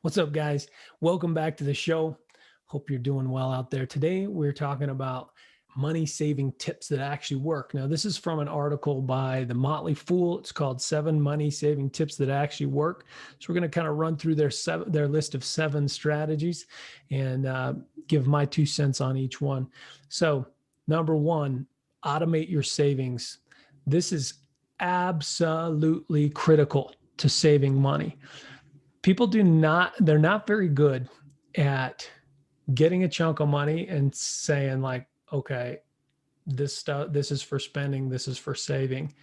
What's up, guys? Welcome back to the show. Hope you're doing well out there. Today, we're talking about money saving tips that actually work. Now, this is from an article by the Motley Fool. It's called 7 Money Saving Tips That Actually Work. So, we're going to kind of run through their list of 7 strategies and give my 2 cents on each one. So, number one, automate your savings. This is absolutely critical to saving money. People they're not very good at getting a chunk of money and saying like, okay, this is for spending, this is for saving.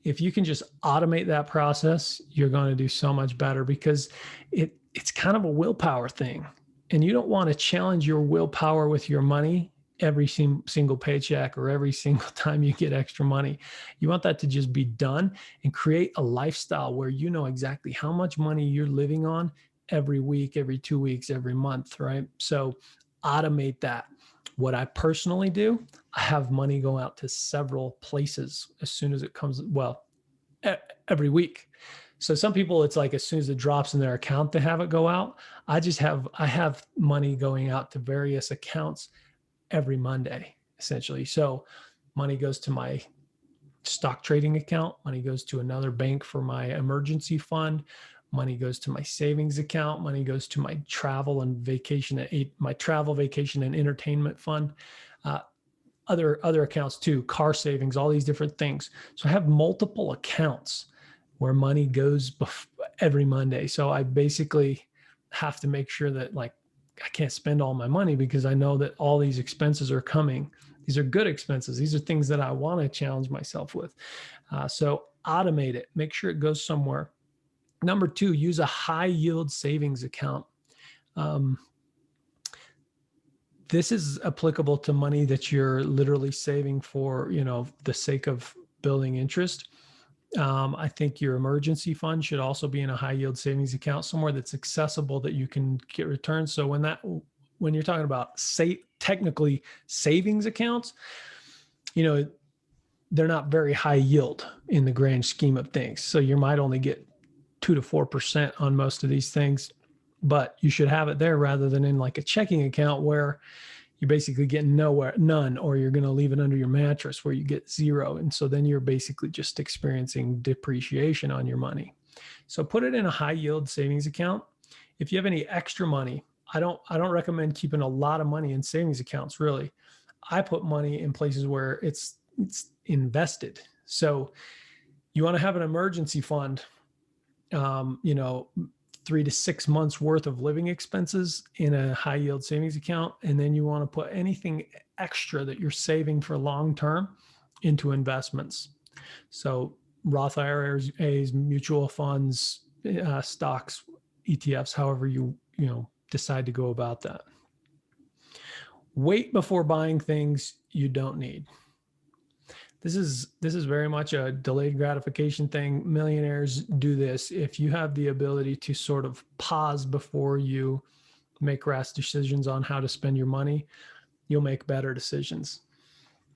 If you can just automate that process, you're going to do so much better because it's kind of a willpower thing. And you don't want to challenge your willpower with your money every single paycheck or every single time you get extra money. You want that to just be done and create a lifestyle where you know exactly how much money you're living on every week, every 2 weeks, every month, right? So automate that. What I personally do, I have money go out to several places as soon as it comes, every week. So some people, it's like as soon as it drops in their account, they have it go out. I have money going out to various accounts every Monday, essentially. So money goes to my stock trading account. Money goes to another bank for my emergency fund. Money goes to my savings account. Money goes to my travel and vacation, vacation and entertainment fund. Other accounts too, car savings, all these different things. So I have multiple accounts where money goes every Monday. So I basically have to make sure that like I can't spend all my money because I know that all these expenses are coming. These are good expenses. These are things that I want to challenge myself with. So automate it. Make sure it goes somewhere. Number 2, use a high yield savings account. This is applicable to money that you're literally saving for, the sake of building interest. I think your emergency fund should also be in a high yield savings account somewhere that's accessible that you can get returns. So when you're talking about technically savings accounts, they're not very high yield in the grand scheme of things. So you might only get 2 to 4% on most of these things, but you should have it there rather than in like a checking account where you're basically getting none, or you're going to leave it under your mattress where you get 0. And so then you're basically just experiencing depreciation on your money. So put it in a high yield savings account. If you have any extra money, I don't recommend keeping a lot of money in savings accounts, really. I put money in places where it's invested. So you want to have an emergency fund, 3 to 6 months worth of living expenses in a high yield savings account. And then you want to put anything extra that you're saving for long-term into investments. So Roth IRAs, mutual funds, stocks, ETFs, however you decide to go about that. Wait before buying things you don't need. This is very much a delayed gratification thing. Millionaires do this. If you have the ability to sort of pause before you make rash decisions on how to spend your money, you'll make better decisions.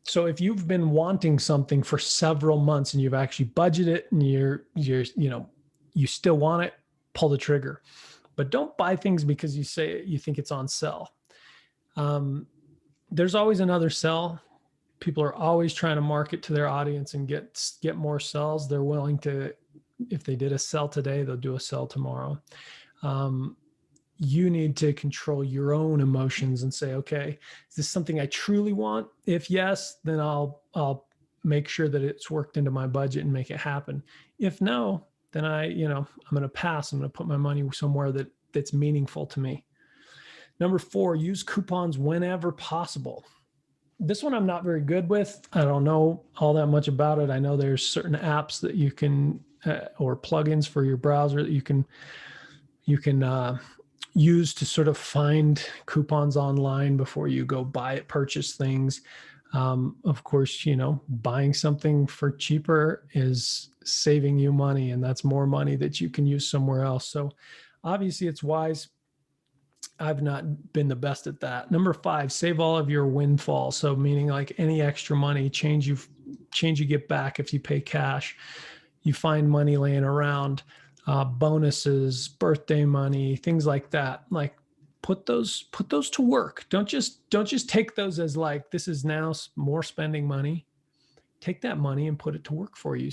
So if you've been wanting something for several months and you've actually budgeted it and you still want it, pull the trigger. But don't buy things because you think it's on sale. There's always another sale. People are always trying to market to their audience and get more sales. They're willing to, if they did a sell today, they'll do a sell tomorrow. You need to control your own emotions and say, okay, is this something I truly want? If yes, then I'll make sure that it's worked into my budget and make it happen. If no, then I'm going to pass. I'm going to put my money somewhere that's meaningful to me. Number 4, use coupons whenever possible. This one I'm not very good with. I don't know all that much about it. I know there's certain apps that you can, or plugins for your browser that you can use to sort of find coupons online before you go purchase things. Of course, buying something for cheaper is saving you money, and that's more money that you can use somewhere else. So obviously it's wise. I've not been the best at that. Number 5, save all of your windfall. So meaning like any extra money, change you get back if you pay cash. You find money laying around. bonuses, birthday money, things like that. Like put those to work. Don't just take those as like, this is now more spending money. Take that money and put it to work for you.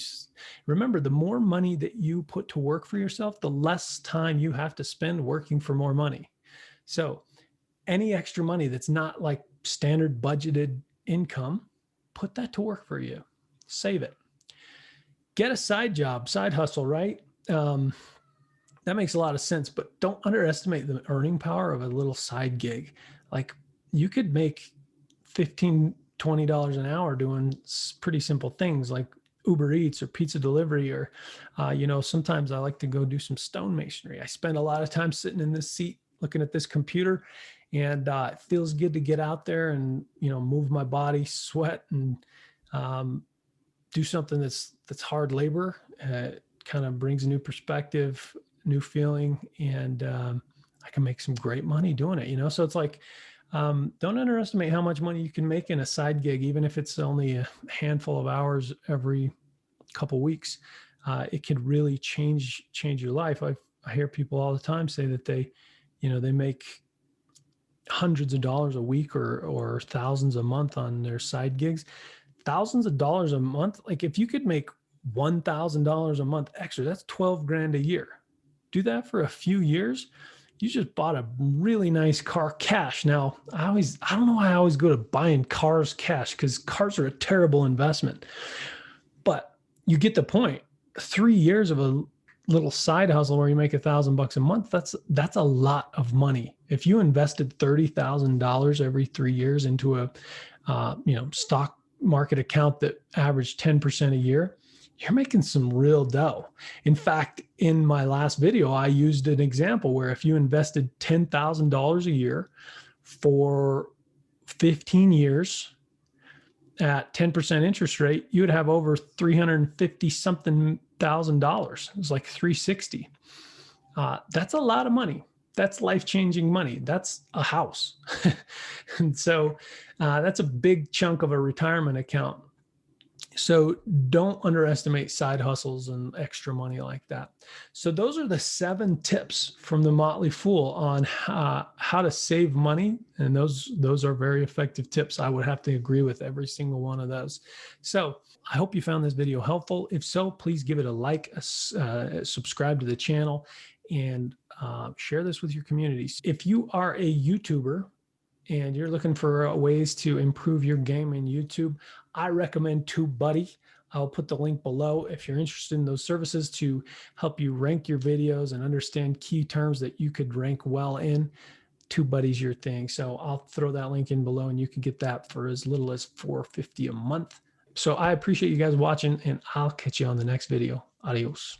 Remember, the more money that you put to work for yourself, the less time you have to spend working for more money. So any extra money that's not like standard budgeted income, put that to work for you. Save it. Get a side job, side hustle, right? That makes a lot of sense, but don't underestimate the earning power of a little side gig. Like you could make $15, $20 an hour doing pretty simple things like Uber Eats or pizza delivery, or, sometimes I like to go do some stonemasonry. I spend a lot of time sitting in this seat looking at this computer, and it feels good to get out there and, move my body, sweat, and do something that's hard labor. Kind of brings a new perspective, new feeling, and I can make some great money doing it, so it's like, don't underestimate how much money you can make in a side gig, even if it's only a handful of hours every couple weeks. It could really change your life. I hear people all the time say that they make hundreds of dollars a week or thousands a month on their side gigs. Thousands of dollars a month. Like if you could make $1,000 a month extra, that's 12 grand a year. Do that for a few years. You just bought a really nice car cash. Now, I don't know why I always go to buying cars cash, because cars are a terrible investment. But you get the point. 3 years of a little side hustle where you make $1,000 a month, that's a lot of money. If you invested $30,000 every 3 years into a stock market account that averaged 10% a year, you're making some real dough. In fact, in my last video, I used an example where if you invested $10,000 a year for 15 years at 10% interest rate, you would have over 350 something $1,000. It was like 360. That's a lot of money. That's life-changing money. That's a house. And so that's a big chunk of a retirement account. So don't underestimate side hustles and extra money like that. So those are the 7 tips from the Motley Fool on how to save money. And those are very effective tips. I would have to agree with every single one of those. So I hope you found this video helpful. If so, please give it a like, subscribe to the channel, and share this with your communities. If you are a YouTuber and you're looking for ways to improve your game in YouTube, I recommend TubeBuddy. I'll put the link below if you're interested in those services to help you rank your videos and understand key terms that you could rank well in. TubeBuddy's your thing. So I'll throw that link in below, and you can get that for as little as $4.50 a month. So I appreciate you guys watching, and I'll catch you on the next video. Adios.